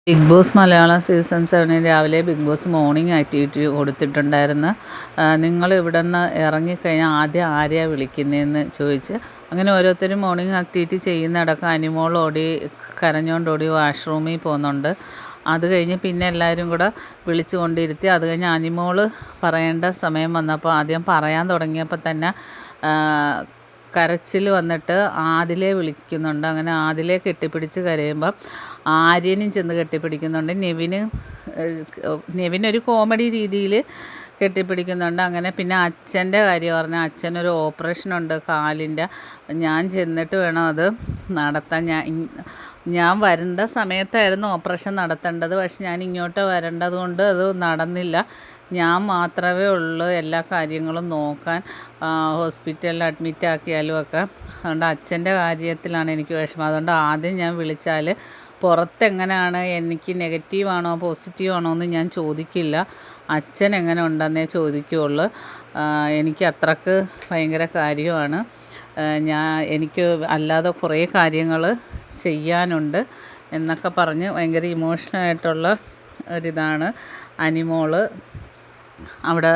Big boss Malayalam season 7 രാവിലെ big boss morning activity കൊടുത്തിട്ടുണ്ടായിരുന്നു. നിങ്ങൾ ഇവിടെ നിന്ന് ഇറങ്ങിക്കഴിഞ്ഞാൽ ആദ്യം ആരെയാണ് വിളിക്കുന്നതെന്ന് ചോദിച്ച് അങ്ങനെ ഓരോരുത്തരും മോർണിംഗ് ആക്ടിവിറ്റി ചെയ്യുന്നിടക്ക് അനിമോൾ ഓടി കരഞ്ഞുകൊണ്ടോടി വാഷ്റൂമിൽ പോകുന്നുണ്ട്. അത് കഴിഞ്ഞ് പിന്നെ എല്ലാവരും കൂടെ വിളിച്ചു കൊണ്ടിരുത്തി. അത് കഴിഞ്ഞ് അനിമോൾ പറയേണ്ട സമയം വന്നപ്പോൾ ആദ്യം പറയാൻ തുടങ്ങിയപ്പോൾ തന്നെ കരച്ചിൽ വന്നിട്ട് ആദിലെ വിളിക്കുന്നുണ്ട്. അങ്ങനെ ആദിലെ കെട്ടിപ്പിടിച്ച് കരയുമ്പം ആര്യനും ചെന്ന് കെട്ടിപ്പിടിക്കുന്നുണ്ട്. നെവിനൊരു കോമഡി രീതിയിൽ കെട്ടിപ്പിടിക്കുന്നുണ്ട്. അങ്ങനെ പിന്നെ അച്ഛൻ്റെ കാര്യം പറഞ്ഞാൽ അച്ഛനൊരു ഓപ്പറേഷനുണ്ട് കാലിൻ്റെ. ഞാൻ ചെന്നിട്ട് വേണം അത് നടത്താൻ. ഞാൻ വരേണ്ട സമയത്തായിരുന്നു ഓപ്പറേഷൻ നടത്തേണ്ടത്. പക്ഷെ ഞാൻ ഇങ്ങോട്ട് വരേണ്ടത് കൊണ്ട് അത് നടന്നില്ല. ഞാൻ മാത്രമേ ഉള്ളൂ എല്ലാ കാര്യങ്ങളും നോക്കാൻ, ഹോസ്പിറ്റലിൽ അഡ്മിറ്റ് ആക്കിയാലും ഒക്കെ. അതുകൊണ്ട് അച്ഛൻ്റെ കാര്യത്തിലാണ് എനിക്ക് വിഷമം. അതുകൊണ്ട് ആദ്യം ഞാൻ വിളിച്ചാൽ പുറത്തെങ്ങനെയാണ്, എനിക്ക് നെഗറ്റീവാണോ പോസിറ്റീവാണോ എന്ന് ഞാൻ ചോദിക്കില്ല. അച്ഛൻ എങ്ങനെ ഉണ്ടെന്നേ ചോദിക്കുകയുള്ളൂ. എനിക്ക് അത്രക്ക് ഭയങ്കര കാര്യമാണ്. എനിക്ക് അല്ലാതെ കുറേ കാര്യങ്ങൾ ചെയ്യാനുണ്ട് എന്നൊക്കെ പറഞ്ഞ് ഭയങ്കര ഇമോഷണലായിട്ടുള്ള ഒരിതാണ് അനിമോൾ അവിടെ